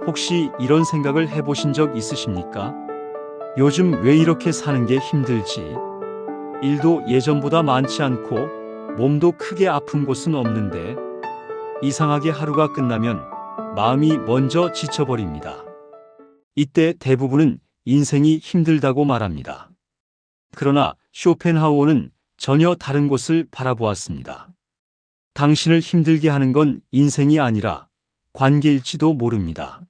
혹시 이런 생각을 해보신 적 있으십니까? 요즘 왜 이렇게 사는 게 힘들지? 일도 예전보다 많지 않고 몸도 크게 아픈 곳은 없는데 이상하게 하루가 끝나면 마음이 먼저 지쳐버립니다. 이때 대부분은 인생이 힘들다고 말합니다. 그러나 쇼펜하우어는 전혀 다른 곳을 바라보았습니다. 당신을 힘들게 하는 건 인생이 아니라 관계일지도 모릅니다.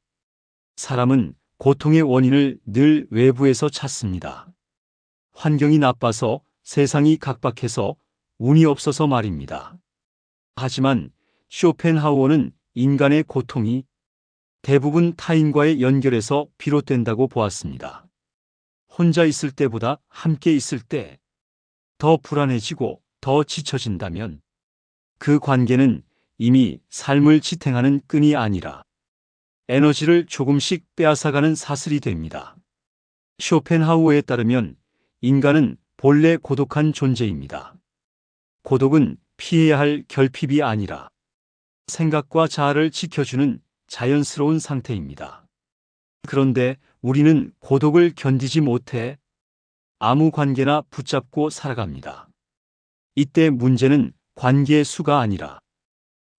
사람은 고통의 원인을 늘 외부에서 찾습니다. 환경이 나빠서, 세상이 각박해서, 운이 없어서 말입니다. 하지만 쇼펜하우어는 인간의 고통이 대부분 타인과의 연결에서 비롯된다고 보았습니다. 혼자 있을 때보다 함께 있을 때 더 불안해지고 더 지쳐진다면 그 관계는 이미 삶을 지탱하는 끈이 아니라 에너지를 조금씩 빼앗아가는 사슬이 됩니다. 쇼펜하우어에 따르면 인간은 본래 고독한 존재입니다. 고독은 피해야 할 결핍이 아니라 생각과 자아를 지켜주는 자연스러운 상태입니다. 그런데 우리는 고독을 견디지 못해 아무 관계나 붙잡고 살아갑니다. 이때 문제는 관계의 수가 아니라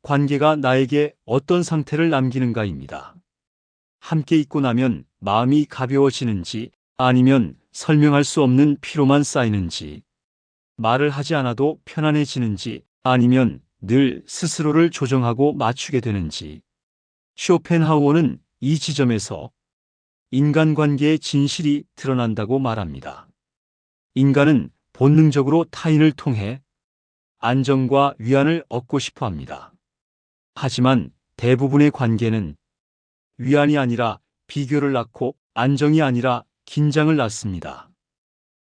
관계가 나에게 어떤 상태를 남기는가입니다. 함께 있고 나면 마음이 가벼워지는지 아니면 설명할 수 없는 피로만 쌓이는지, 말을 하지 않아도 편안해지는지 아니면 늘 스스로를 조정하고 맞추게 되는지. 쇼펜하우어는 이 지점에서 인간관계의 진실이 드러난다고 말합니다. 인간은 본능적으로 타인을 통해 안정과 위안을 얻고 싶어 합니다. 하지만 대부분의 관계는 위안이 아니라 비교를 낳고 안정이 아니라 긴장을 낳습니다.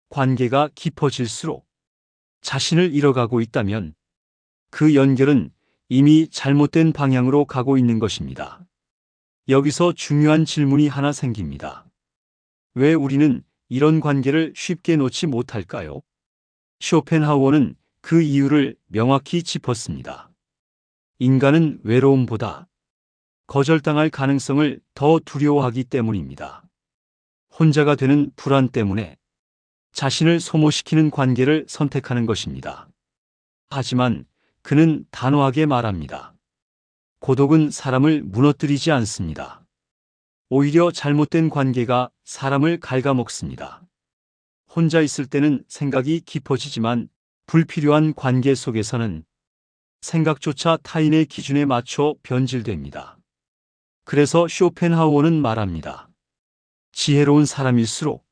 관계가 깊어질수록 자신을 잃어가고 있다면 그 연결은 이미 잘못된 방향으로 가고 있는 것입니다. 여기서 중요한 질문이 하나 생깁니다. 왜 우리는 이런 관계를 쉽게 놓지 못할까요? 쇼펜하우어는 그 이유를 명확히 짚었습니다. 인간은 외로움보다 거절당할 가능성을 더 두려워하기 때문입니다. 혼자가 되는 불안 때문에 자신을 소모시키는 관계를 선택하는 것입니다. 하지만 그는 단호하게 말합니다. 고독은 사람을 무너뜨리지 않습니다. 오히려 잘못된 관계가 사람을 갉아먹습니다. 혼자 있을 때는 생각이 깊어지지만 불필요한 관계 속에서는 생각조차 타인의 기준에 맞춰 변질됩니다. 그래서 쇼펜하우어는 말합니다. 지혜로운 사람일수록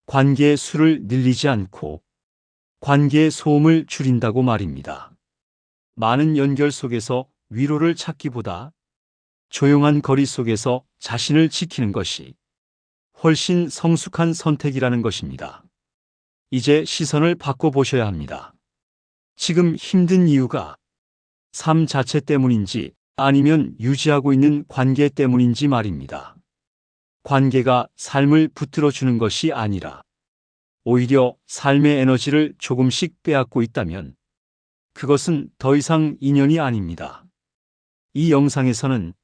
관계의 수를 늘리지 않고 관계의 소음을 줄인다고 말입니다. 많은 연결 속에서 위로를 찾기보다 조용한 거리 속에서 자신을 지키는 것이 훨씬 성숙한 선택이라는 것입니다. 이제 시선을 바꿔보셔야 합니다. 지금 힘든 이유가 삶 자체 때문인지 아니면 유지하고 있는 관계 때문인지 말입니다. 관계가 삶을 붙들어주는 것이 아니라 오히려 삶의 에너지를 조금씩 빼앗고 있다면 그것은 더 이상 인연이 아닙니다. 이 영상에서는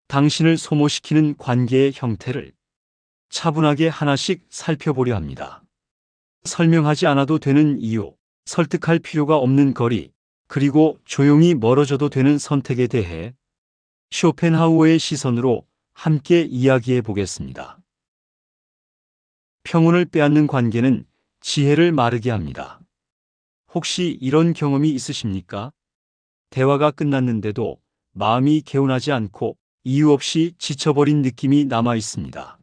당신을 소모시키는 관계의 형태를 차분하게 하나씩 살펴보려 합니다. 설명하지 않아도 되는 이유, 설득할 필요가 없는 거리, 그리고 조용히 멀어져도 되는 선택에 대해 쇼펜하우어의 시선으로 함께 이야기해 보겠습니다. 평온을 빼앗는 관계는 지혜를 마르게 합니다. 혹시 이런 경험이 있으십니까? 대화가 끝났는데도 마음이 개운하지 않고 이유 없이 지쳐버린 느낌이 남아 있습니다.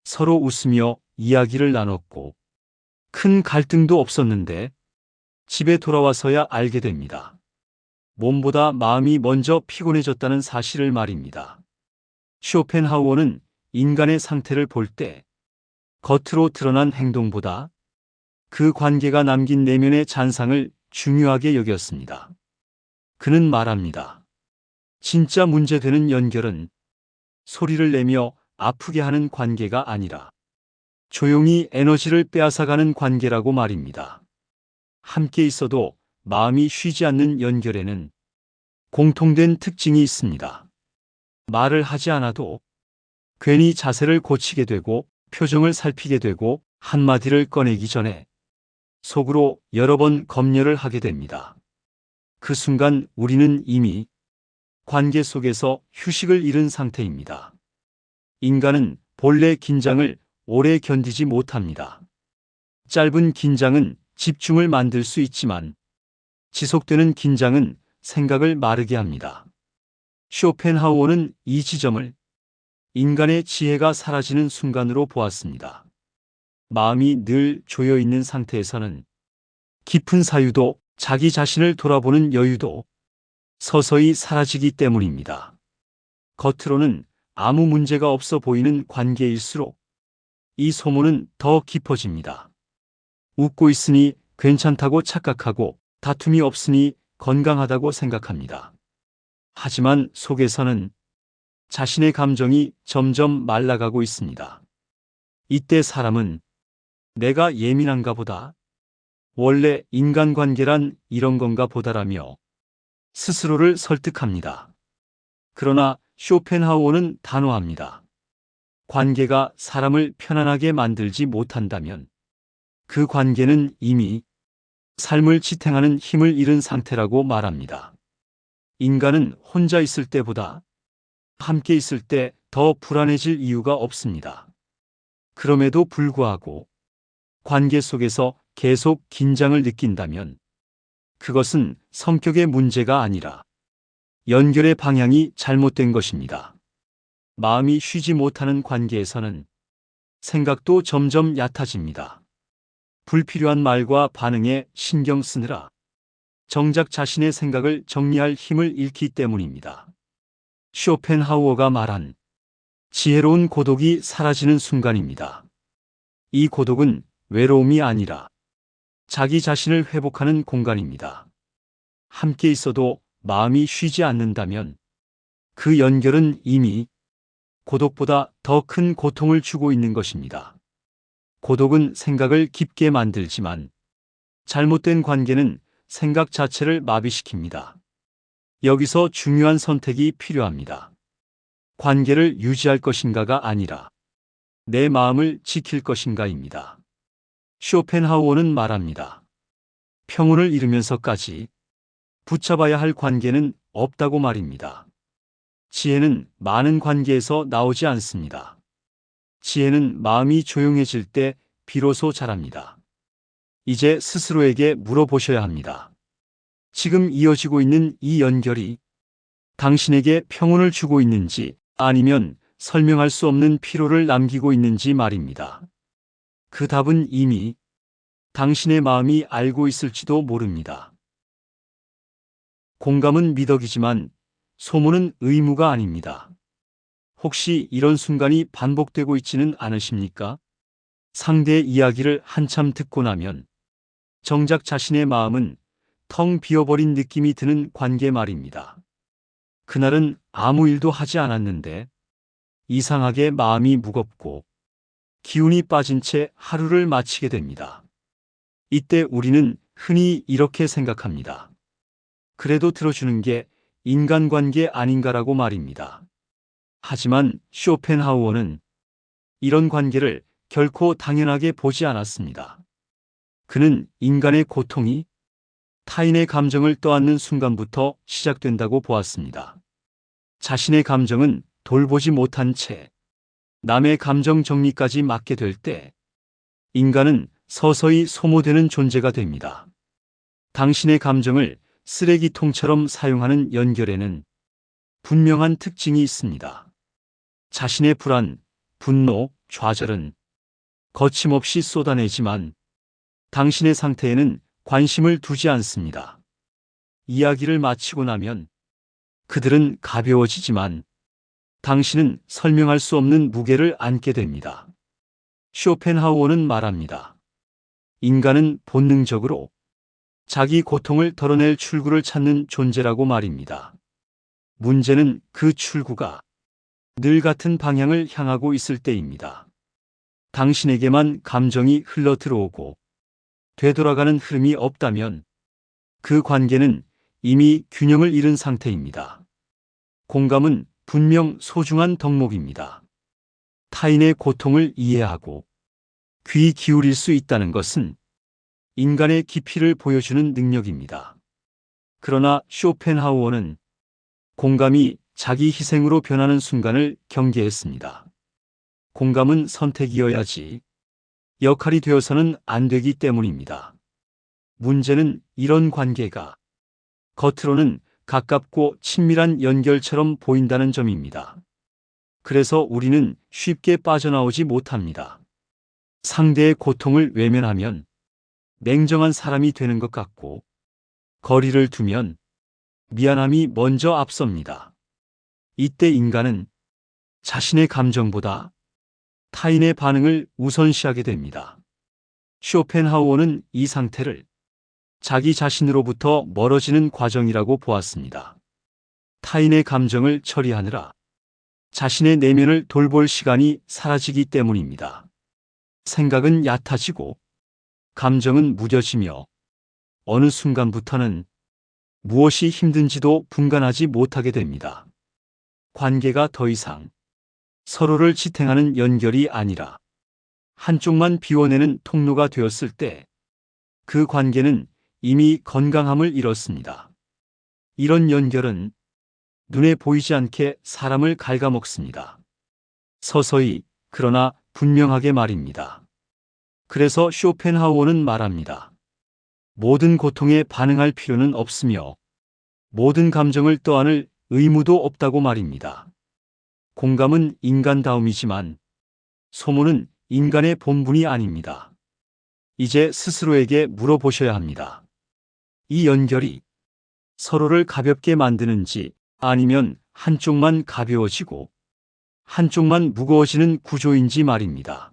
서로 웃으며 이야기를 나눴고 큰 갈등도 없었는데 집에 돌아와서야 알게 됩니다. 몸보다 마음이 먼저 피곤해졌다는 사실을 말입니다. 쇼펜하우어는 인간의 상태를 볼 때 겉으로 드러난 행동보다 그 관계가 남긴 내면의 잔상을 중요하게 여겼습니다. 그는 말합니다. 진짜 문제되는 연결은 소리를 내며 아프게 하는 관계가 아니라 조용히 에너지를 빼앗아가는 관계라고 말입니다. 함께 있어도 마음이 쉬지 않는 연결에는 공통된 특징이 있습니다. 말을 하지 않아도 괜히 자세를 고치게 되고 표정을 살피게 되고 한마디를 꺼내기 전에 속으로 여러 번 검열을 하게 됩니다. 그 순간 우리는 이미 관계 속에서 휴식을 잃은 상태입니다. 인간은 본래 긴장을 오래 견디지 못합니다. 짧은 긴장은 집중을 만들 수 있지만 지속되는 긴장은 생각을 마르게 합니다. 쇼펜하우어는 이 지점을 인간의 지혜가 사라지는 순간으로 보았습니다. 마음이 늘 조여 있는 상태에서는 깊은 사유도 자기 자신을 돌아보는 여유도 서서히 사라지기 때문입니다. 겉으로는 아무 문제가 없어 보이는 관계일수록 이 소문은 더 깊어집니다. 웃고 있으니 괜찮다고 착각하고 다툼이 없으니 건강하다고 생각합니다. 하지만 속에서는 자신의 감정이 점점 말라가고 있습니다. 이때 사람은 내가 예민한가 보다, 원래 인간관계란 이런 건가 보다라며 스스로를 설득합니다. 그러나 쇼펜하우어는 단호합니다. 관계가 사람을 편안하게 만들지 못한다면 그 관계는 이미 삶을 지탱하는 힘을 잃은 상태라고 말합니다. 인간은 혼자 있을 때보다 함께 있을 때 더 불안해질 이유가 없습니다. 그럼에도 불구하고 관계 속에서 계속 긴장을 느낀다면 그것은 성격의 문제가 아니라 연결의 방향이 잘못된 것입니다. 마음이 쉬지 못하는 관계에서는 생각도 점점 얕아집니다. 불필요한 말과 반응에 신경 쓰느라 정작 자신의 생각을 정리할 힘을 잃기 때문입니다. 쇼펜하우어가 말한 지혜로운 고독이 사라지는 순간입니다. 이 고독은 외로움이 아니라 자기 자신을 회복하는 공간입니다. 함께 있어도 마음이 쉬지 않는다면 그 연결은 이미 고독보다 더 큰 고통을 주고 있는 것입니다. 고독은 생각을 깊게 만들지만 잘못된 관계는 생각 자체를 마비시킵니다. 여기서 중요한 선택이 필요합니다. 관계를 유지할 것인가가 아니라 내 마음을 지킬 것인가입니다. 쇼펜하우어는 말합니다. 평온을 잃으면서까지 붙잡아야 할 관계는 없다고 말입니다. 지혜는 많은 관계에서 나오지 않습니다. 지혜는 마음이 조용해질 때 비로소 자랍니다. 이제 스스로에게 물어보셔야 합니다. 지금 이어지고 있는 이 연결이 당신에게 평온을 주고 있는지 아니면 설명할 수 없는 피로를 남기고 있는지 말입니다. 그 답은 이미 당신의 마음이 알고 있을지도 모릅니다. 공감은 미덕이지만 소문은 의무가 아닙니다. 혹시 이런 순간이 반복되고 있지는 않으십니까? 상대의 이야기를 한참 듣고 나면 정작 자신의 마음은 텅 비어버린 느낌이 드는 관계 말입니다. 그날은 아무 일도 하지 않았는데 이상하게 마음이 무겁고 기운이 빠진 채 하루를 마치게 됩니다. 이때 우리는 흔히 이렇게 생각합니다. 그래도 들어주는 게 인간관계 아닌가라고 말입니다. 하지만 쇼펜하우어는 이런 관계를 결코 당연하게 보지 않았습니다. 그는 인간의 고통이 타인의 감정을 떠안는 순간부터 시작된다고 보았습니다. 자신의 감정은 돌보지 못한 채 남의 감정 정리까지 맡게 될 때 인간은 서서히 소모되는 존재가 됩니다. 당신의 감정을 쓰레기통처럼 사용하는 연결에는 분명한 특징이 있습니다. 자신의 불안, 분노, 좌절은 거침없이 쏟아내지만 당신의 상태에는 관심을 두지 않습니다. 이야기를 마치고 나면 그들은 가벼워지지만 당신은 설명할 수 없는 무게를 안게 됩니다. 쇼펜하우어는 말합니다. 인간은 본능적으로 자기 고통을 덜어낼 출구를 찾는 존재라고 말입니다. 문제는 그 출구가 늘 같은 방향을 향하고 있을 때입니다. 당신에게만 감정이 흘러 들어오고 되돌아가는 흐름이 없다면 그 관계는 이미 균형을 잃은 상태입니다. 공감은 분명 소중한 덕목입니다. 타인의 고통을 이해하고 귀 기울일 수 있다는 것은 인간의 깊이를 보여주는 능력입니다. 그러나 쇼펜하우어는 공감이 자기 희생으로 변하는 순간을 경계했습니다. 공감은 선택이어야지 역할이 되어서는 안 되기 때문입니다. 문제는 이런 관계가 겉으로는 가깝고 친밀한 연결처럼 보인다는 점입니다. 그래서 우리는 쉽게 빠져나오지 못합니다. 상대의 고통을 외면하면 냉정한 사람이 되는 것 같고, 거리를 두면 미안함이 먼저 앞섭니다. 이때 인간은 자신의 감정보다 타인의 반응을 우선시하게 됩니다. 쇼펜하우어는 이 상태를 자기 자신으로부터 멀어지는 과정이라고 보았습니다. 타인의 감정을 처리하느라 자신의 내면을 돌볼 시간이 사라지기 때문입니다. 생각은 얕아지고 감정은 무뎌지며 어느 순간부터는 무엇이 힘든지도 분간하지 못하게 됩니다. 관계가 더 이상 서로를 지탱하는 연결이 아니라 한쪽만 비워내는 통로가 되었을 때 그 관계는 이미 건강함을 잃었습니다. 이런 연결은 눈에 보이지 않게 사람을 갉아먹습니다. 서서히, 그러나 분명하게 말입니다. 그래서 쇼펜하우어는 말합니다. 모든 고통에 반응할 필요는 없으며 모든 감정을 떠안을 의무도 없다고 말입니다. 공감은 인간다움이지만 소모는 인간의 본분이 아닙니다. 이제 스스로에게 물어보셔야 합니다. 이 연결이 서로를 가볍게 만드는지 아니면 한쪽만 가벼워지고 한쪽만 무거워지는 구조인지 말입니다.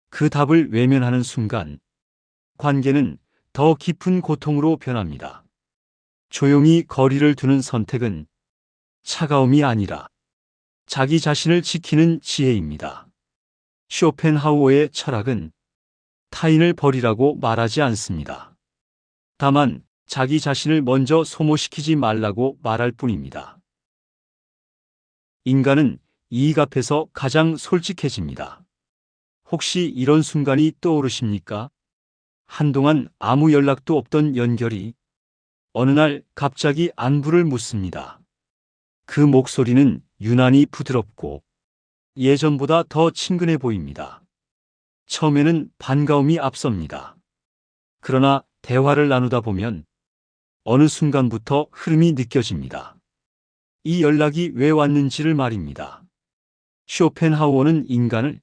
그 답을 외면하는 순간 관계는 더 깊은 고통으로 변합니다. 조용히 거리를 두는 선택은 차가움이 아니라 자기 자신을 지키는 지혜입니다. 쇼펜하우어의 철학은 타인을 버리라고 말하지 않습니다. 다만 자기 자신을 먼저 소모시키지 말라고 말할 뿐입니다. 인간은 이익 앞에서 가장 솔직해집니다. 혹시 이런 순간이 떠오르십니까? 한동안 아무 연락도 없던 연결이 어느 날 갑자기 안부를 묻습니다. 그 목소리는 유난히 부드럽고 예전보다 더 친근해 보입니다. 처음에는 반가움이 앞섭니다. 그러나 대화를 나누다 보면 어느 순간부터 흐름이 느껴집니다. 이 연락이 왜 왔는지를 말입니다. 쇼펜하우어는 인간을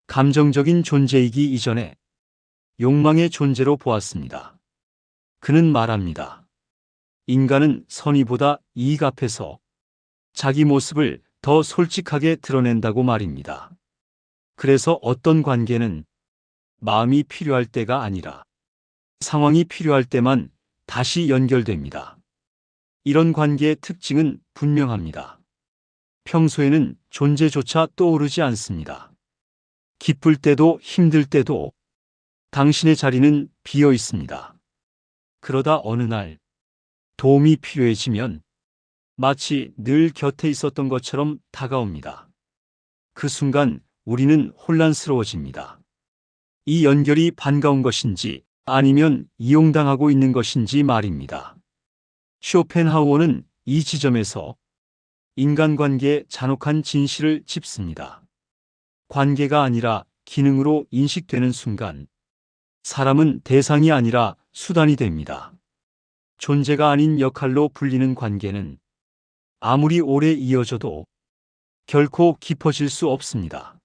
감정적인 존재이기 이전에 욕망의 존재로 보았습니다. 그는 말합니다. 인간은 선의보다 이익 앞에서 자기 모습을 더 솔직하게 드러낸다고 말입니다. 그래서 어떤 관계는 마음이 필요할 때가 아니라 상황이 필요할 때만 다시 연결됩니다. 이런 관계의 특징은 분명합니다. 평소에는 존재조차 떠오르지 않습니다. 기쁠 때도 힘들 때도 당신의 자리는 비어 있습니다. 그러다 어느 날 도움이 필요해지면 마치 늘 곁에 있었던 것처럼 다가옵니다. 그 순간 우리는 혼란스러워집니다. 이 연결이 반가운 것인지 아니면 이용당하고 있는 것인지 말입니다. 쇼펜하우어는 이 지점에서 인간관계의 잔혹한 진실을 짚습니다. 관계가 아니라 기능으로 인식되는 순간 사람은 대상이 아니라 수단이 됩니다. 존재가 아닌 역할로 불리는 관계는 아무리 오래 이어져도 결코 깊어질 수 없습니다.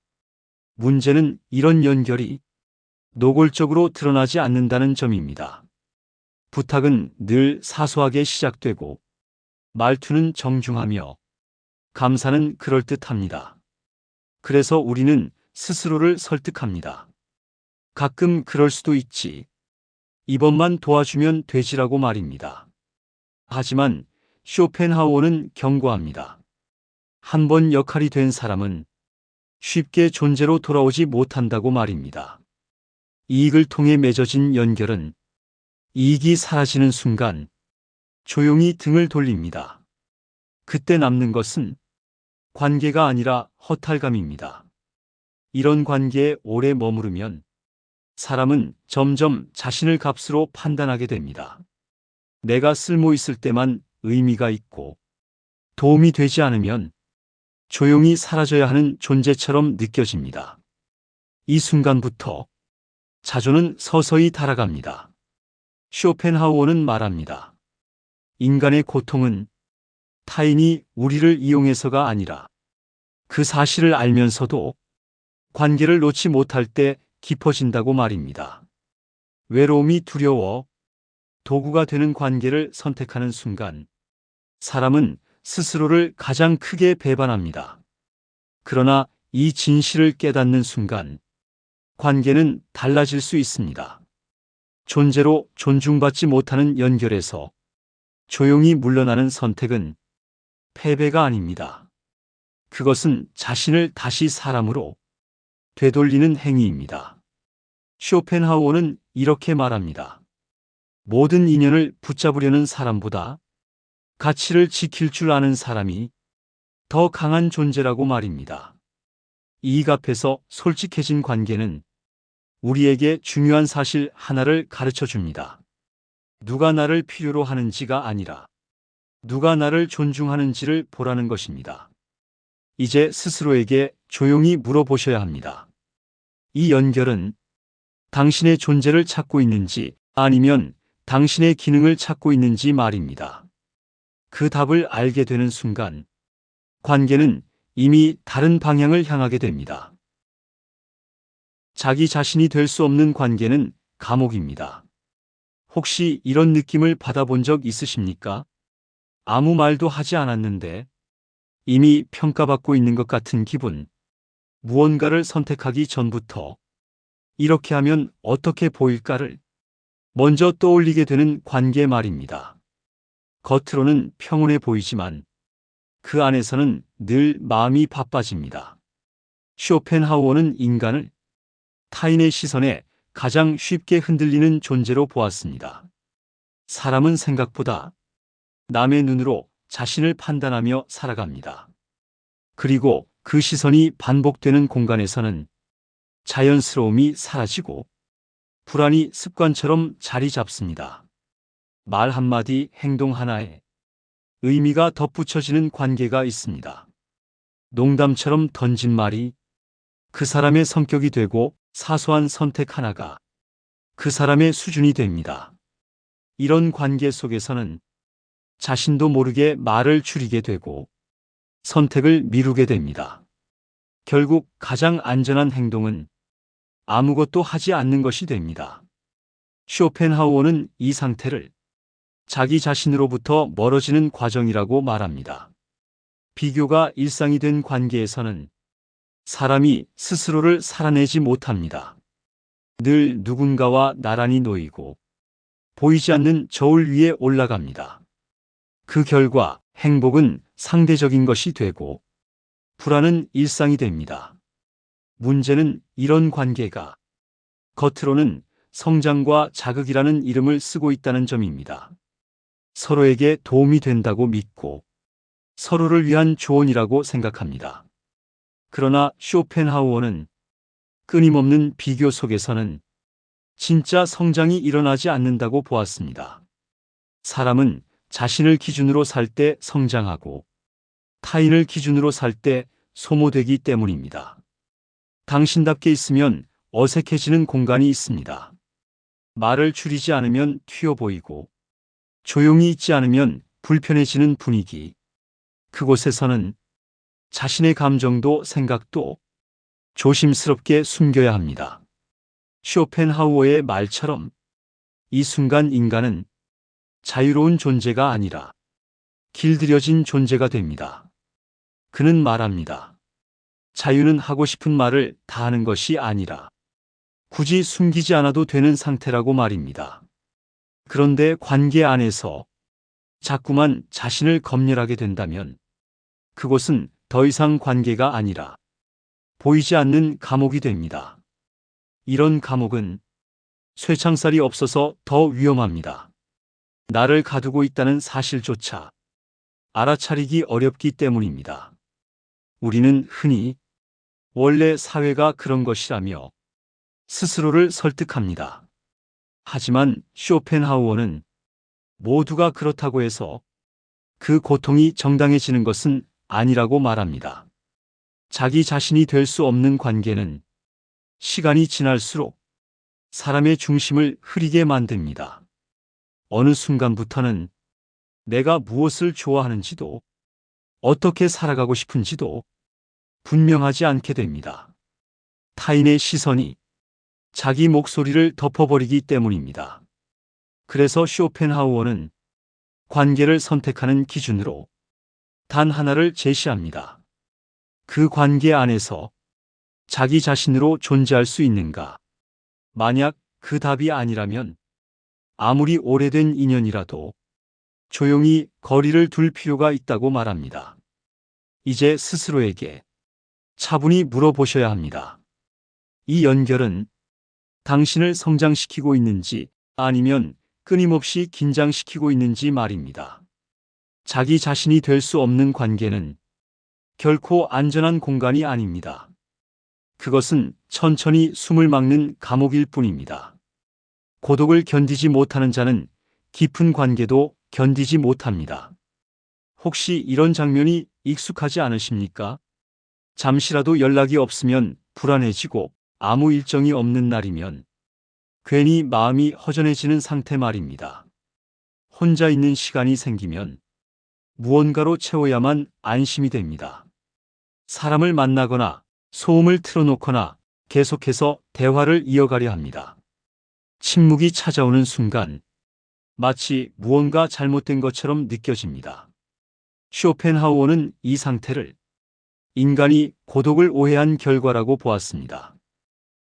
문제는 이런 연결이 노골적으로 드러나지 않는다는 점입니다. 부탁은 늘 사소하게 시작되고 말투는 정중하며 감사는 그럴듯합니다. 그래서 우리는 스스로를 설득합니다. 가끔 그럴 수도 있지. 이번만 도와주면 되지라고 말입니다. 하지만 쇼펜하우어는 경고합니다. 한 번 역할이 된 사람은 쉽게 존재로 돌아오지 못한다고 말입니다. 이익을 통해 맺어진 연결은 이익이 사라지는 순간 조용히 등을 돌립니다. 그때 남는 것은 관계가 아니라 허탈감입니다. 이런 관계에 오래 머무르면 사람은 점점 자신을 값으로 판단하게 됩니다. 내가 쓸모 있을 때만 의미가 있고 도움이 되지 않으면 조용히 사라져야 하는 존재처럼 느껴집니다. 이 순간부터 자존은 서서히 타락합니다. 쇼펜하우어는 말합니다. 인간의 고통은 타인이 우리를 이용해서가 아니라 그 사실을 알면서도 관계를 놓지 못할 때 깊어진다고 말입니다. 외로움이 두려워 도구가 되는 관계를 선택하는 순간 사람은 스스로를 가장 크게 배반합니다. 그러나 이 진실을 깨닫는 순간 관계는 달라질 수 있습니다. 존재로 존중받지 못하는 연결에서 조용히 물러나는 선택은 패배가 아닙니다. 그것은 자신을 다시 사람으로 되돌리는 행위입니다. 쇼펜하우어는 이렇게 말합니다. 모든 인연을 붙잡으려는 사람보다 가치를 지킬 줄 아는 사람이 더 강한 존재라고 말입니다. 이익 앞에서 솔직해진 관계는 우리에게 중요한 사실 하나를 가르쳐 줍니다. 누가 나를 필요로 하는지가 아니라 누가 나를 존중하는지를 보라는 것입니다. 이제 스스로에게 조용히 물어보셔야 합니다. 이 연결은 당신의 존재를 찾고 있는지 아니면 당신의 기능을 찾고 있는지 말입니다. 그 답을 알게 되는 순간 관계는 이미 다른 방향을 향하게 됩니다. 자기 자신이 될 수 없는 관계는 감옥입니다. 혹시 이런 느낌을 받아본 적 있으십니까? 아무 말도 하지 않았는데 이미 평가받고 있는 것 같은 기분. 무언가를 선택하기 전부터 이렇게 하면 어떻게 보일까를 먼저 떠올리게 되는 관계 말입니다. 겉으로는 평온해 보이지만 그 안에서는 늘 마음이 바빠집니다. 쇼펜하우어는 인간을 타인의 시선에 가장 쉽게 흔들리는 존재로 보았습니다. 사람은 생각보다 남의 눈으로 자신을 판단하며 살아갑니다. 그리고 그 시선이 반복되는 공간에서는 자연스러움이 사라지고 불안이 습관처럼 자리 잡습니다. 말 한마디, 행동 하나에 의미가 덧붙여지는 관계가 있습니다. 농담처럼 던진 말이 그 사람의 성격이 되고 사소한 선택 하나가 그 사람의 수준이 됩니다. 이런 관계 속에서는 자신도 모르게 말을 줄이게 되고 선택을 미루게 됩니다. 결국 가장 안전한 행동은 아무것도 하지 않는 것이 됩니다. 쇼펜하우어는 이 상태를 자기 자신으로부터 멀어지는 과정이라고 말합니다. 비교가 일상이 된 관계에서는 사람이 스스로를 살아내지 못합니다. 늘 누군가와 나란히 놓이고 보이지 않는 저울 위에 올라갑니다. 그 결과 행복은 상대적인 것이 되고 불안은 일상이 됩니다. 문제는 이런 관계가 겉으로는 성장과 자극이라는 이름을 쓰고 있다는 점입니다. 서로에게 도움이 된다고 믿고 서로를 위한 조언이라고 생각합니다. 그러나 쇼펜하우어는 끊임없는 비교 속에서는 진짜 성장이 일어나지 않는다고 보았습니다. 사람은 자신을 기준으로 살 때 성장하고 타인을 기준으로 살 때 소모되기 때문입니다. 당신답게 있으면 어색해지는 공간이 있습니다. 말을 줄이지 않으면 튀어 보이고 조용히 있지 않으면 불편해지는 분위기. 그곳에서는 자신의 감정도 생각도 조심스럽게 숨겨야 합니다. 쇼펜하우어의 말처럼 이 순간 인간은 자유로운 존재가 아니라 길들여진 존재가 됩니다. 그는 말합니다. 자유는 하고 싶은 말을 다 하는 것이 아니라 굳이 숨기지 않아도 되는 상태라고 말입니다. 그런데 관계 안에서 자꾸만 자신을 검열하게 된다면 그곳은 더 이상 관계가 아니라 보이지 않는 감옥이 됩니다. 이런 감옥은 쇠창살이 없어서 더 위험합니다. 나를 가두고 있다는 사실조차 알아차리기 어렵기 때문입니다. 우리는 흔히 원래 사회가 그런 것이라며 스스로를 설득합니다. 하지만 쇼펜하우어는 모두가 그렇다고 해서 그 고통이 정당해지는 것은 아니라고 말합니다. 자기 자신이 될 수 없는 관계는 시간이 지날수록 사람의 중심을 흐리게 만듭니다. 어느 순간부터는 내가 무엇을 좋아하는지도 어떻게 살아가고 싶은지도 분명하지 않게 됩니다. 타인의 시선이 자기 목소리를 덮어버리기 때문입니다. 그래서 쇼펜하우어는 관계를 선택하는 기준으로 단 하나를 제시합니다. 그 관계 안에서 자기 자신으로 존재할 수 있는가? 만약 그 답이 아니라면 아무리 오래된 인연이라도 조용히 거리를 둘 필요가 있다고 말합니다. 이제 스스로에게 차분히 물어보셔야 합니다. 이 연결은 당신을 성장시키고 있는지 아니면 끊임없이 긴장시키고 있는지 말입니다. 자기 자신이 될 수 없는 관계는 결코 안전한 공간이 아닙니다. 그것은 천천히 숨을 막는 감옥일 뿐입니다. 고독을 견디지 못하는 자는 깊은 관계도 견디지 못합니다. 혹시 이런 장면이 익숙하지 않으십니까? 잠시라도 연락이 없으면 불안해지고 아무 일정이 없는 날이면 괜히 마음이 허전해지는 상태 말입니다. 혼자 있는 시간이 생기면 무언가로 채워야만 안심이 됩니다. 사람을 만나거나 소음을 틀어놓거나 계속해서 대화를 이어가려 합니다. 침묵이 찾아오는 순간 마치 무언가 잘못된 것처럼 느껴집니다. 쇼펜하우어는 이 상태를 인간이 고독을 오해한 결과라고 보았습니다.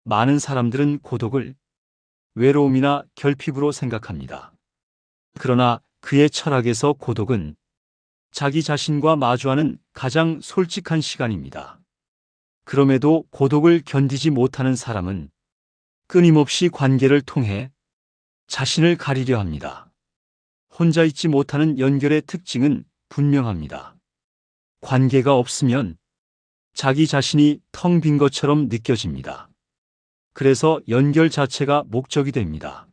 많은 사람들은 고독을 외로움이나 결핍으로 생각합니다. 그러나 그의 철학에서 고독은 자기 자신과 마주하는 가장 솔직한 시간입니다. 그럼에도 고독을 견디지 못하는 사람은 끊임없이 관계를 통해 자신을 가리려 합니다. 혼자 있지 못하는 연결의 특징은 분명합니다. 관계가 없으면 자기 자신이 텅 빈 것처럼 느껴집니다. 그래서 연결 자체가 목적이 됩니다.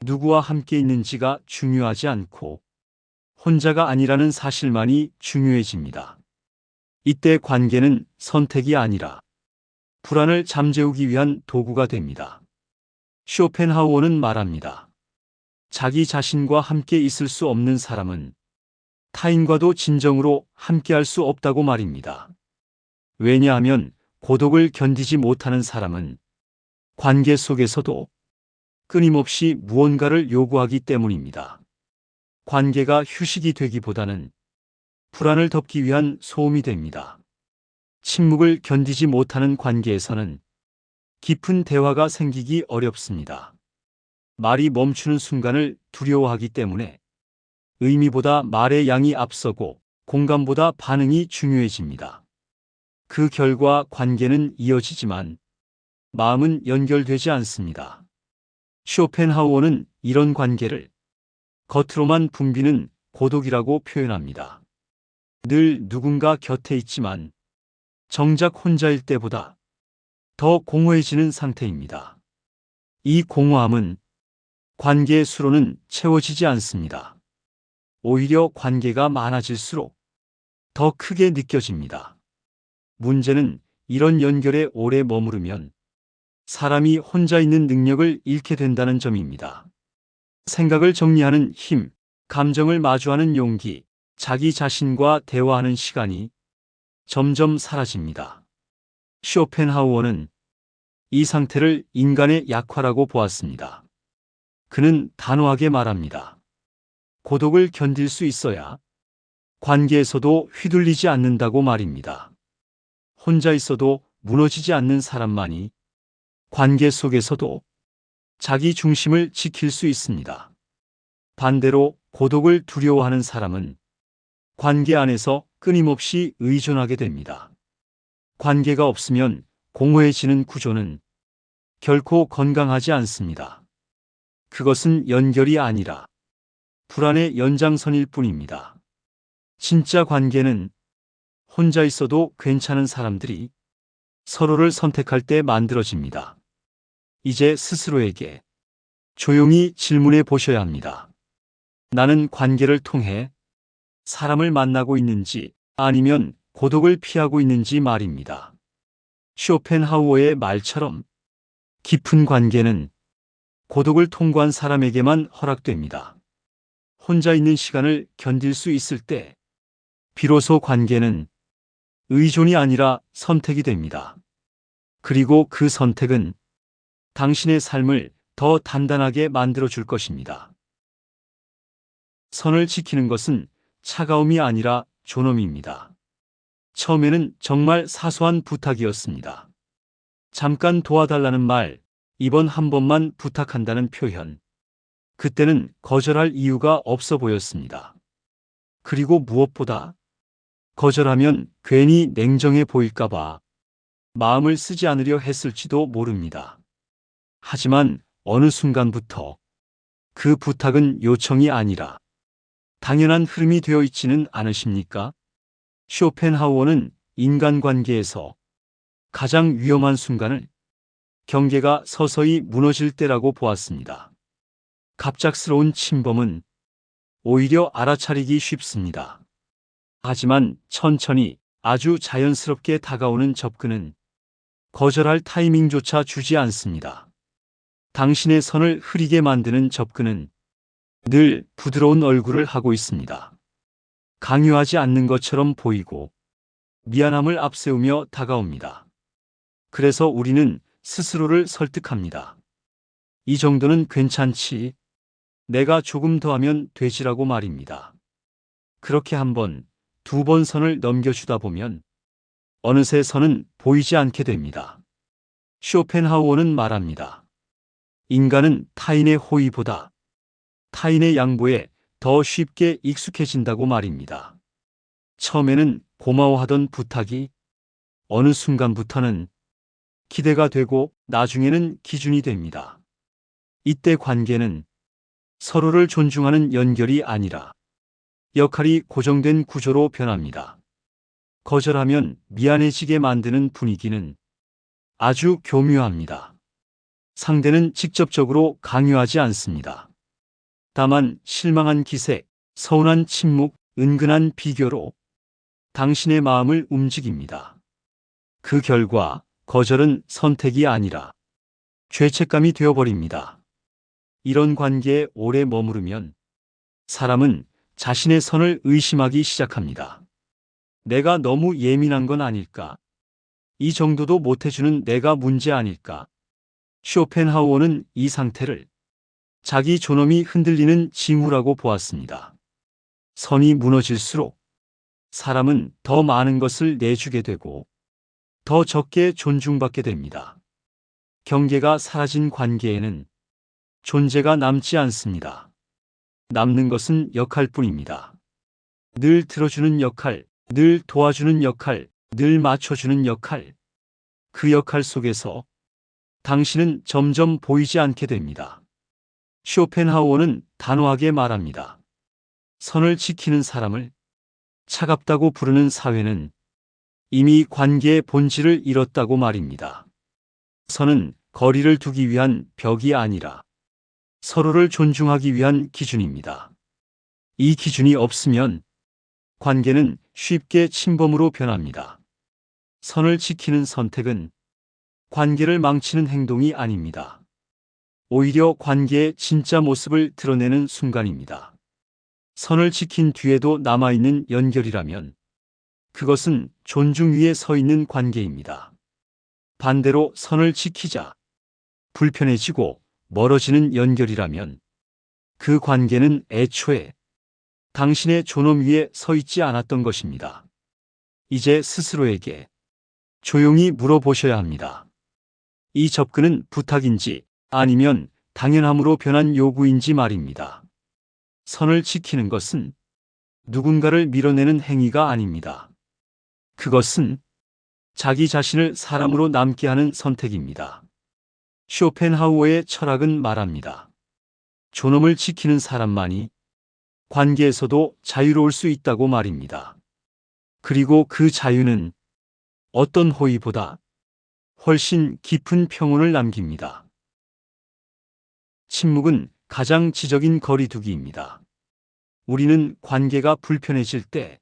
누구와 함께 있는지가 중요하지 않고 혼자가 아니라는 사실만이 중요해집니다. 이때 관계는 선택이 아니라 불안을 잠재우기 위한 도구가 됩니다. 쇼펜하우어는 말합니다. 자기 자신과 함께 있을 수 없는 사람은 타인과도 진정으로 함께할 수 없다고 말입니다. 왜냐하면 고독을 견디지 못하는 사람은 관계 속에서도 끊임없이 무언가를 요구하기 때문입니다. 관계가 휴식이 되기보다는 불안을 덮기 위한 소음이 됩니다. 침묵을 견디지 못하는 관계에서는 깊은 대화가 생기기 어렵습니다. 말이 멈추는 순간을 두려워하기 때문에 의미보다 말의 양이 앞서고 공감보다 반응이 중요해집니다. 그 결과 관계는 이어지지만 마음은 연결되지 않습니다. 쇼펜하우어는 이런 관계를 겉으로만 붐비는 고독이라고 표현합니다. 늘 누군가 곁에 있지만 정작 혼자일 때보다 더 공허해지는 상태입니다. 이 공허함은 관계의 수로는 채워지지 않습니다. 오히려 관계가 많아질수록 더 크게 느껴집니다. 문제는 이런 연결에 오래 머무르면 사람이 혼자 있는 능력을 잃게 된다는 점입니다. 생각을 정리하는 힘, 감정을 마주하는 용기, 자기 자신과 대화하는 시간이 점점 사라집니다. 쇼펜하우어는 이 상태를 인간의 약화라고 보았습니다. 그는 단호하게 말합니다. 고독을 견딜 수 있어야 관계에서도 휘둘리지 않는다고 말입니다. 혼자 있어도 무너지지 않는 사람만이 관계 속에서도 자기 중심을 지킬 수 있습니다. 반대로 고독을 두려워하는 사람은 관계 안에서 끊임없이 의존하게 됩니다. 관계가 없으면 공허해지는 구조는 결코 건강하지 않습니다. 그것은 연결이 아니라 불안의 연장선일 뿐입니다. 진짜 관계는 혼자 있어도 괜찮은 사람들이 서로를 선택할 때 만들어집니다. 이제 스스로에게 조용히 질문해 보셔야 합니다. 나는 관계를 통해 사람을 만나고 있는지 아니면 고독을 피하고 있는지 말입니다. 쇼펜하우어의 말처럼 깊은 관계는 고독을 통과한 사람에게만 허락됩니다. 혼자 있는 시간을 견딜 수 있을 때 비로소 관계는 의존이 아니라 선택이 됩니다. 그리고 그 선택은 당신의 삶을 더 단단하게 만들어 줄 것입니다. 선을 지키는 것은 차가움이 아니라 존엄입니다. 처음에는 정말 사소한 부탁이었습니다. 잠깐 도와달라는 말, 이번 한 번만 부탁한다는 표현. 그때는 거절할 이유가 없어 보였습니다. 그리고 무엇보다 거절하면 괜히 냉정해 보일까봐 마음을 쓰지 않으려 했을지도 모릅니다. 하지만 어느 순간부터 그 부탁은 요청이 아니라 당연한 흐름이 되어 있지는 않으십니까? 쇼펜하우어는 인간관계에서 가장 위험한 순간을 경계가 서서히 무너질 때라고 보았습니다. 갑작스러운 침범은 오히려 알아차리기 쉽습니다. 하지만 천천히 아주 자연스럽게 다가오는 접근은 거절할 타이밍조차 주지 않습니다. 당신의 선을 흐리게 만드는 접근은 늘 부드러운 얼굴을 하고 있습니다. 강요하지 않는 것처럼 보이고 미안함을 앞세우며 다가옵니다. 그래서 우리는 스스로를 설득합니다. 이 정도는 괜찮지. 내가 조금 더 하면 되지라고 말입니다. 그렇게 한 번, 두 번 선을 넘겨주다 보면 어느새 선은 보이지 않게 됩니다. 쇼펜하우어는 말합니다. 인간은 타인의 호의보다 타인의 양보에 더 쉽게 익숙해진다고 말입니다. 처음에는 고마워하던 부탁이 어느 순간부터는 기대가 되고 나중에는 기준이 됩니다. 이때 관계는 서로를 존중하는 연결이 아니라 역할이 고정된 구조로 변합니다. 거절하면 미안해지게 만드는 분위기는 아주 교묘합니다. 상대는 직접적으로 강요하지 않습니다. 다만 실망한 기색, 서운한 침묵, 은근한 비교로 당신의 마음을 움직입니다. 그 결과 거절은 선택이 아니라 죄책감이 되어버립니다. 이런 관계에 오래 머무르면 사람은 자신의 선을 의심하기 시작합니다. 내가 너무 예민한 건 아닐까? 이 정도도 못해주는 내가 문제 아닐까? 쇼펜하우어는 이 상태를 자기 존엄이 흔들리는 징후라고 보았습니다. 선이 무너질수록 사람은 더 많은 것을 내주게 되고 더 적게 존중받게 됩니다. 경계가 사라진 관계에는 존재가 남지 않습니다. 남는 것은 역할뿐입니다. 늘 들어주는 역할, 늘 도와주는 역할, 늘 맞춰주는 역할. 그 역할 속에서 당신은 점점 보이지 않게 됩니다. 쇼펜하우어는 단호하게 말합니다. 선을 지키는 사람을 차갑다고 부르는 사회는 이미 관계의 본질을 잃었다고 말입니다. 선은 거리를 두기 위한 벽이 아니라 서로를 존중하기 위한 기준입니다. 이 기준이 없으면 관계는 쉽게 침범으로 변합니다. 선을 지키는 선택은 관계를 망치는 행동이 아닙니다. 오히려 관계의 진짜 모습을 드러내는 순간입니다. 선을 지킨 뒤에도 남아있는 연결이라면 그것은 존중 위에 서 있는 관계입니다. 반대로 선을 지키자 불편해지고 멀어지는 연결이라면 그 관계는 애초에 당신의 존엄 위에 서 있지 않았던 것입니다. 이제 스스로에게 조용히 물어보셔야 합니다. 이 접근은 부탁인지 아니면 당연함으로 변한 요구인지 말입니다. 선을 지키는 것은 누군가를 밀어내는 행위가 아닙니다. 그것은 자기 자신을 사람으로 남게 하는 선택입니다. 쇼펜하우어의 철학은 말합니다. 존엄을 지키는 사람만이 관계에서도 자유로울 수 있다고 말입니다. 그리고 그 자유는 어떤 호의보다 훨씬 깊은 평온을 남깁니다. 침묵은 가장 지적인 거리두기입니다. 우리는 관계가 불편해질 때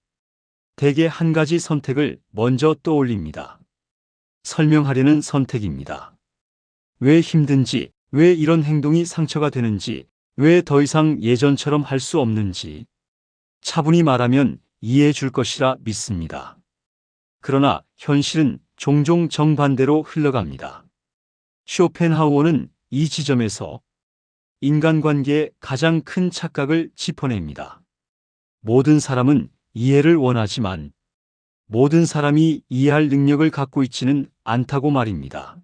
대개 한 가지 선택을 먼저 떠올립니다. 설명하려는 선택입니다. 왜 힘든지, 왜 이런 행동이 상처가 되는지, 왜 더 이상 예전처럼 할 수 없는지 차분히 말하면 이해해 줄 것이라 믿습니다. 그러나 현실은 종종 정반대로 흘러갑니다. 쇼펜하우어는 이 지점에서 인간관계의 가장 큰 착각을 짚어냅니다. 모든 사람은 이해를 원하지만 모든 사람이 이해할 능력을 갖고 있지는 않다고 말입니다.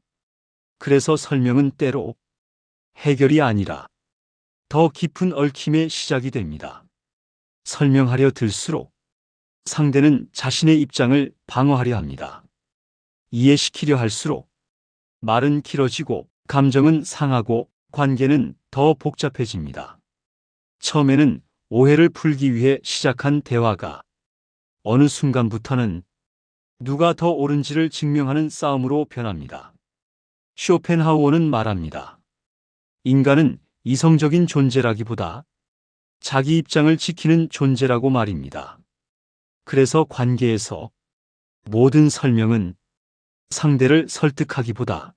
그래서 설명은 때로 해결이 아니라 더 깊은 얽힘의 시작이 됩니다. 설명하려 들수록 상대는 자신의 입장을 방어하려 합니다. 이해시키려 할수록 말은 길어지고 감정은 상하고 관계는 더 복잡해집니다. 처음에는 오해를 풀기 위해 시작한 대화가 어느 순간부터는 누가 더 옳은지를 증명하는 싸움으로 변합니다. 쇼펜하우어는 말합니다. 인간은 이성적인 존재라기보다 자기 입장을 지키는 존재라고 말입니다. 그래서 관계에서 모든 설명은 상대를 설득하기보다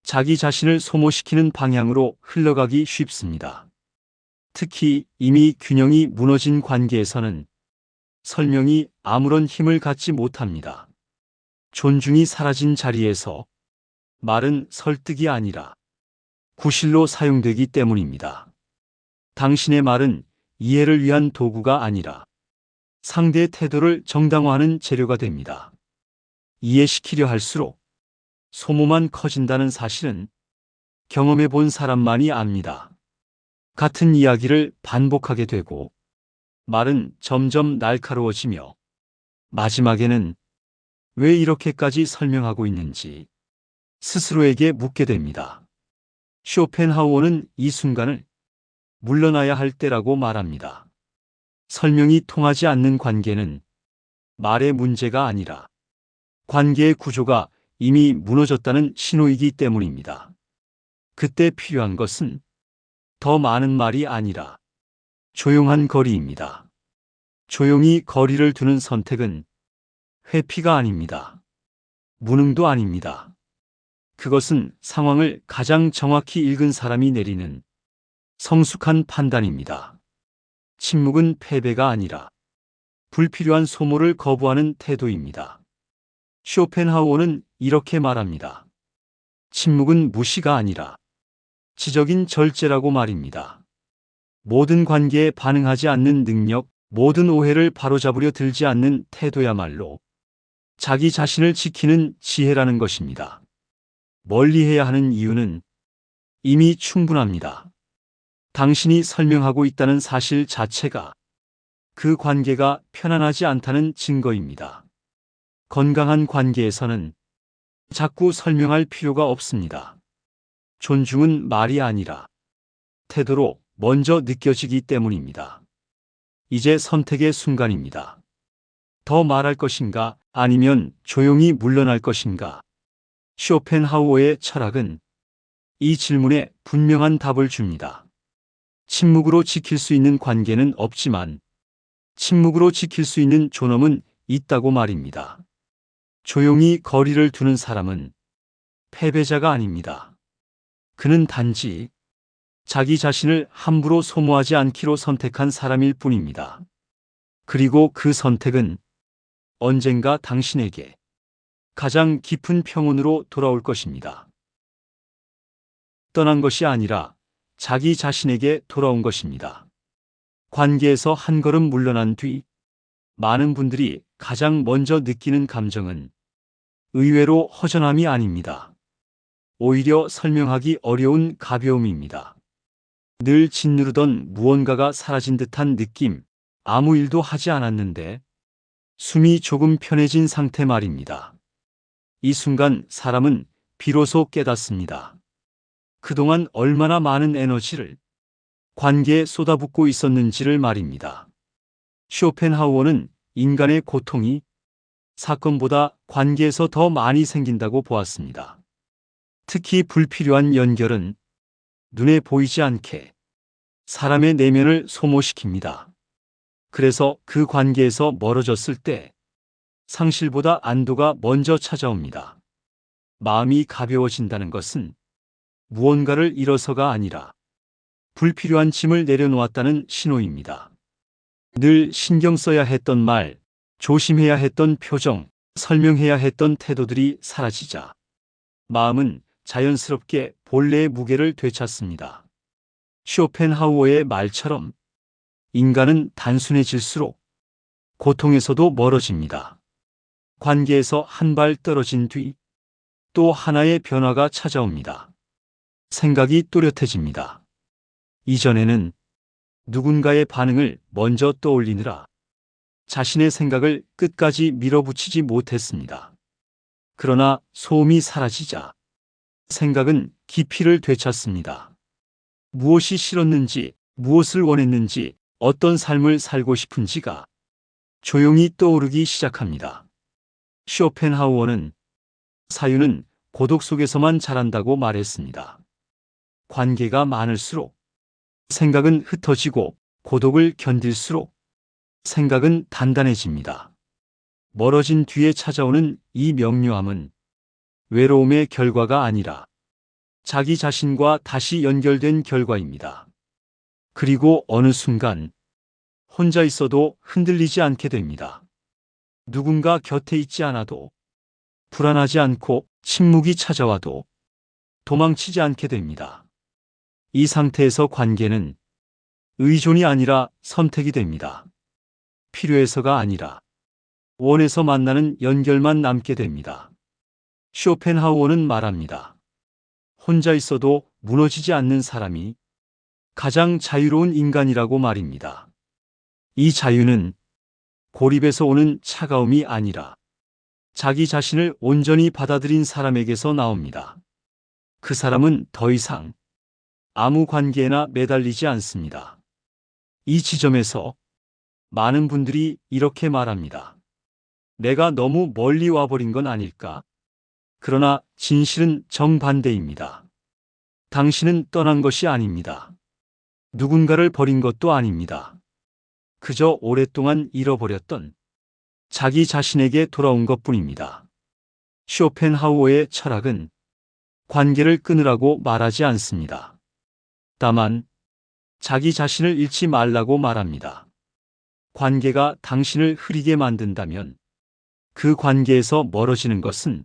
자기 자신을 소모시키는 방향으로 흘러가기 쉽습니다. 특히 이미 균형이 무너진 관계에서는 설명이 아무런 힘을 갖지 못합니다. 존중이 사라진 자리에서 말은 설득이 아니라 구실로 사용되기 때문입니다. 당신의 말은 이해를 위한 도구가 아니라 상대의 태도를 정당화하는 재료가 됩니다. 이해시키려 할수록 소모만 커진다는 사실은 경험해 본 사람만이 압니다. 같은 이야기를 반복하게 되고 말은 점점 날카로워지며 마지막에는 왜 이렇게까지 설명하고 있는지 스스로에게 묻게 됩니다. 쇼펜하우어는 이 순간을 물러나야 할 때라고 말합니다. 설명이 통하지 않는 관계는 말의 문제가 아니라 관계의 구조가 이미 무너졌다는 신호이기 때문입니다. 그때 필요한 것은 더 많은 말이 아니라 조용한 거리입니다. 조용히 거리를 두는 선택은 회피가 아닙니다. 무능도 아닙니다. 그것은 상황을 가장 정확히 읽은 사람이 내리는 성숙한 판단입니다. 침묵은 패배가 아니라 불필요한 소모를 거부하는 태도입니다. 쇼펜하우어는 이렇게 말합니다. 침묵은 무시가 아니라 지적인 절제라고 말입니다. 모든 관계에 반응하지 않는 능력, 모든 오해를 바로잡으려 들지 않는 태도야말로 자기 자신을 지키는 지혜라는 것입니다. 멀리해야 하는 이유는 이미 충분합니다. 당신이 설명하고 있다는 사실 자체가 그 관계가 편안하지 않다는 증거입니다. 건강한 관계에서는 자꾸 설명할 필요가 없습니다. 존중은 말이 아니라 태도로 먼저 느껴지기 때문입니다. 이제 선택의 순간입니다. 더 말할 것인가 아니면 조용히 물러날 것인가? 쇼펜하우어의 철학은 이 질문에 분명한 답을 줍니다. 침묵으로 지킬 수 있는 관계는 없지만 침묵으로 지킬 수 있는 존엄은 있다고 말입니다. 조용히 거리를 두는 사람은 패배자가 아닙니다. 그는 단지 자기 자신을 함부로 소모하지 않기로 선택한 사람일 뿐입니다. 그리고 그 선택은 언젠가 당신에게 가장 깊은 평온으로 돌아올 것입니다. 떠난 것이 아니라 자기 자신에게 돌아온 것입니다. 관계에서 한 걸음 물러난 뒤 많은 분들이 가장 먼저 느끼는 감정은 의외로 허전함이 아닙니다. 오히려 설명하기 어려운 가벼움입니다. 늘 짓누르던 무언가가 사라진 듯한 느낌, 아무 일도 하지 않았는데 숨이 조금 편해진 상태 말입니다. 이 순간 사람은 비로소 깨닫습니다. 그동안 얼마나 많은 에너지를 관계에 쏟아붓고 있었는지를 말입니다. 쇼펜하우어는 인간의 고통이 사건보다 관계에서 더 많이 생긴다고 보았습니다. 특히 불필요한 연결은 눈에 보이지 않게 사람의 내면을 소모시킵니다. 그래서 그 관계에서 멀어졌을 때 상실보다 안도가 먼저 찾아옵니다. 마음이 가벼워진다는 것은 무언가를 잃어서가 아니라 불필요한 짐을 내려놓았다는 신호입니다. 늘 신경 써야 했던 말, 조심해야 했던 표정, 설명해야 했던 태도들이 사라지자 마음은 자연스럽게 본래의 무게를 되찾습니다. 쇼펜하우어의 말처럼 인간은 단순해질수록 고통에서도 멀어집니다. 관계에서 한 발 떨어진 뒤 또 하나의 변화가 찾아옵니다. 생각이 또렷해집니다. 이전에는 누군가의 반응을 먼저 떠올리느라 자신의 생각을 끝까지 밀어붙이지 못했습니다. 그러나 소음이 사라지자 생각은 깊이를 되찾습니다. 무엇이 싫었는지, 무엇을 원했는지, 어떤 삶을 살고 싶은지가 조용히 떠오르기 시작합니다. 쇼펜하우어는 사유는 고독 속에서만 자란다고 말했습니다. 관계가 많을수록 생각은 흩어지고 고독을 견딜수록 생각은 단단해집니다. 멀어진 뒤에 찾아오는 이 명료함은 외로움의 결과가 아니라 자기 자신과 다시 연결된 결과입니다. 그리고 어느 순간 혼자 있어도 흔들리지 않게 됩니다. 누군가 곁에 있지 않아도 불안하지 않고 침묵이 찾아와도 도망치지 않게 됩니다. 이 상태에서 관계는 의존이 아니라 선택이 됩니다. 필요해서가 아니라 원해서 만나는 연결만 남게 됩니다. 쇼펜하우어는 말합니다. 혼자 있어도 무너지지 않는 사람이 가장 자유로운 인간이라고 말입니다. 이 자유는 고립에서 오는 차가움이 아니라 자기 자신을 온전히 받아들인 사람에게서 나옵니다. 그 사람은 더 이상 아무 관계에나 매달리지 않습니다. 이 지점에서 많은 분들이 이렇게 말합니다. 내가 너무 멀리 와버린 건 아닐까? 그러나 진실은 정반대입니다. 당신은 떠난 것이 아닙니다. 누군가를 버린 것도 아닙니다. 그저 오랫동안 잃어버렸던 자기 자신에게 돌아온 것뿐입니다. 쇼펜하우어의 철학은 관계를 끊으라고 말하지 않습니다. 다만 자기 자신을 잃지 말라고 말합니다. 관계가 당신을 흐리게 만든다면 그 관계에서 멀어지는 것은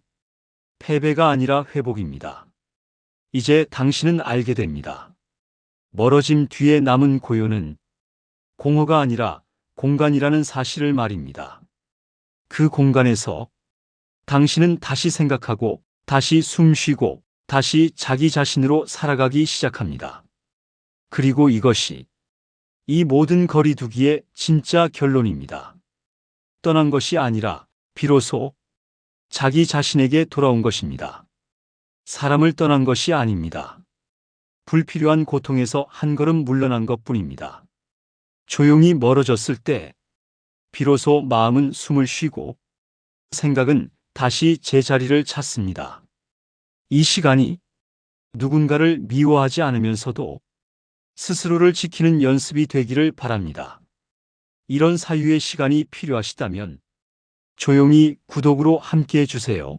패배가 아니라 회복입니다. 이제 당신은 알게 됩니다. 멀어짐 뒤에 남은 고요는 공허가 아니라 공간이라는 사실을 말입니다. 그 공간에서 당신은 다시 생각하고, 다시 숨쉬고, 다시 자기 자신으로 살아가기 시작합니다. 그리고 이것이 이 모든 거리두기의 진짜 결론입니다. 떠난 것이 아니라 비로소 자기 자신에게 돌아온 것입니다. 사람을 떠난 것이 아닙니다. 불필요한 고통에서 한 걸음 물러난 것뿐입니다. 조용히 멀어졌을 때 비로소 마음은 숨을 쉬고 생각은 다시 제자리를 찾습니다. 이 시간이 누군가를 미워하지 않으면서도 스스로를 지키는 연습이 되기를 바랍니다. 이런 사유의 시간이 필요하시다면 조용히 구독으로 함께해 주세요.